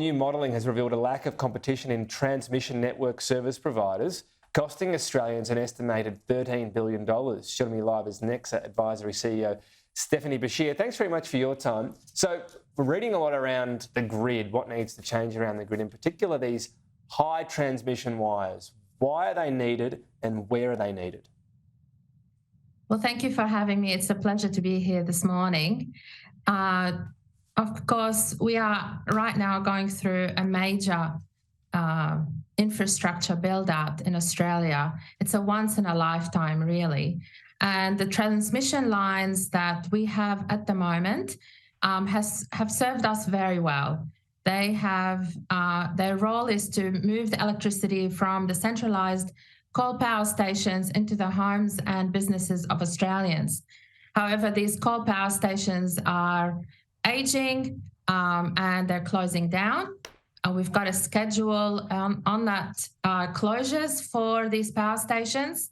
New modelling has revealed a lack of competition in transmission network service providers, costing Australians an estimated $13 billion. Joining me live is Nexa Advisory CEO Stephanie Bashir. Thanks very much for your time. So we're reading a lot around the grid, what needs to change around the grid, in particular these high transmission wires. Why are they needed and where are they needed? Well, thank you for having me. It's a pleasure to be here this morning. Of course, we are right now going through a major infrastructure build-out in Australia. It's a once in a lifetime, really. And the transmission lines that we have at the moment have served us very well. They have their role is to move the electricity from the centralised coal power stations into the homes and businesses of Australians. However, these coal power stations are aging and they're closing down. We've got a schedule on that closures for these power stations.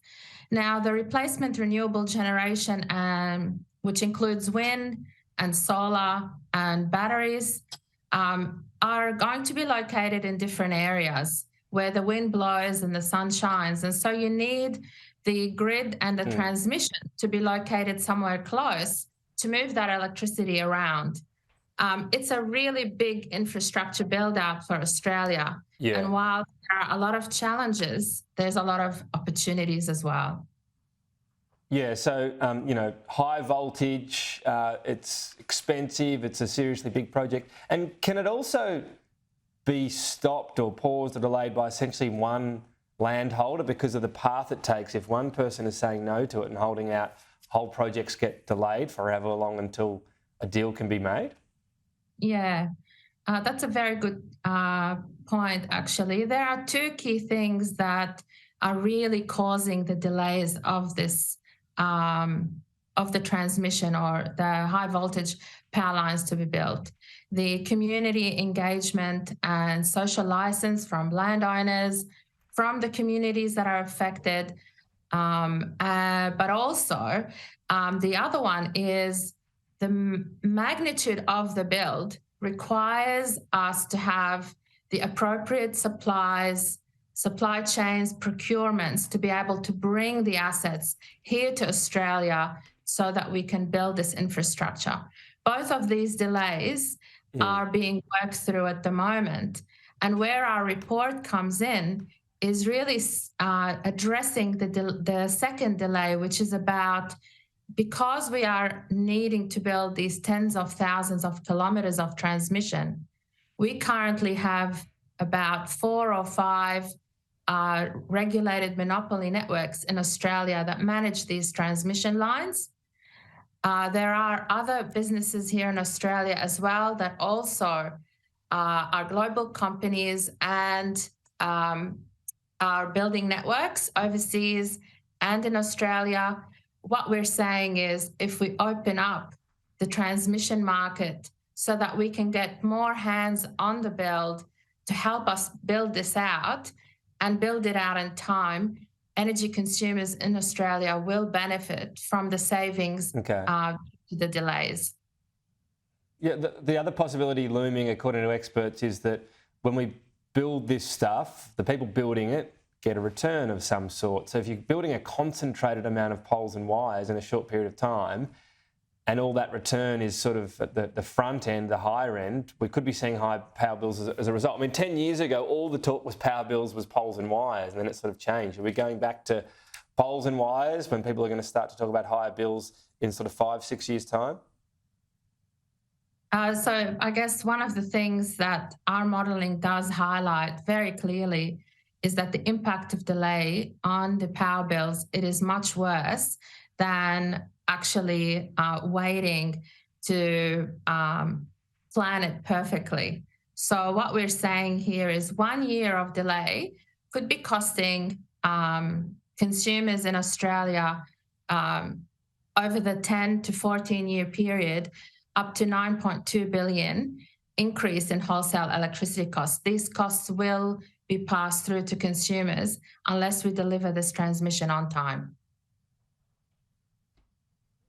Now, the replacement renewable generation, which includes wind and solar and batteries, are going to be located in different areas where the wind blows and the sun shines. And so you need the grid and the transmission to be located somewhere close to move that electricity around. It's a really big infrastructure build out for Australia. Yeah. And while there are a lot of challenges, there's a lot of opportunities as well. Yeah, so, high voltage, it's expensive, it's a seriously big project. And can it also be stopped or paused or delayed by essentially one landholder because of the path it takes? If one person is saying no to it and holding out, whole projects get delayed for however long until a deal can be made? Yeah, that's a very good point, actually. There are two key things that are really causing the delays of this, of the transmission or the high voltage power lines to be built. The community engagement and social license from landowners, from the communities that are affected, but also the other one is the magnitude of the build requires us to have the appropriate supplies, supply chains, procurements to be able to bring the assets here to Australia so that we can build this infrastructure. Both of these delays are being worked through at the moment. And where our report comes in is really addressing the second delay, which is about, because we are needing to build these tens of thousands of kilometres of transmission, we currently have about 4 or 5 regulated monopoly networks in Australia that manage these transmission lines. There are other businesses here in Australia as well that also are global companies and are building networks overseas and in Australia. What we're saying is if we open up the transmission market so that we can get more hands on the build to help us build this out and build it out in time, energy consumers in Australia will benefit from the savings, the delays. Yeah, the other possibility looming, according to experts, is that when we build this stuff, the people building it get a return of some sort. So if you're building a concentrated amount of poles and wires in a short period of time, and all that return is sort of at the front end, the higher end, we could be seeing high power bills as a result. I mean, 10 years ago, all the talk was power bills was poles and wires, and then it sort of changed. Are we going back to poles and wires when people are going to start to talk about higher bills in sort of 5-6 years' time? So I guess one of the things that our modelling does highlight very clearly is that the impact of delay on the power bills, it is much worse than actually waiting to plan it perfectly. So what we're saying here is 1 year of delay could be costing consumers in Australia over the 10 to 14 year period up to $9.2 billion increase in wholesale electricity costs. These costs will be passed through to consumers unless we deliver this transmission on time.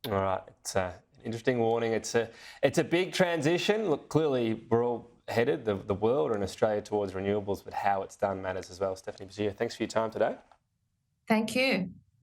All right, it's an interesting warning. It's a big transition. Look, clearly we're all headed, the world or in Australia towards renewables, but how it's done matters as well. Stephanie Bashir, thanks for your time today. Thank you.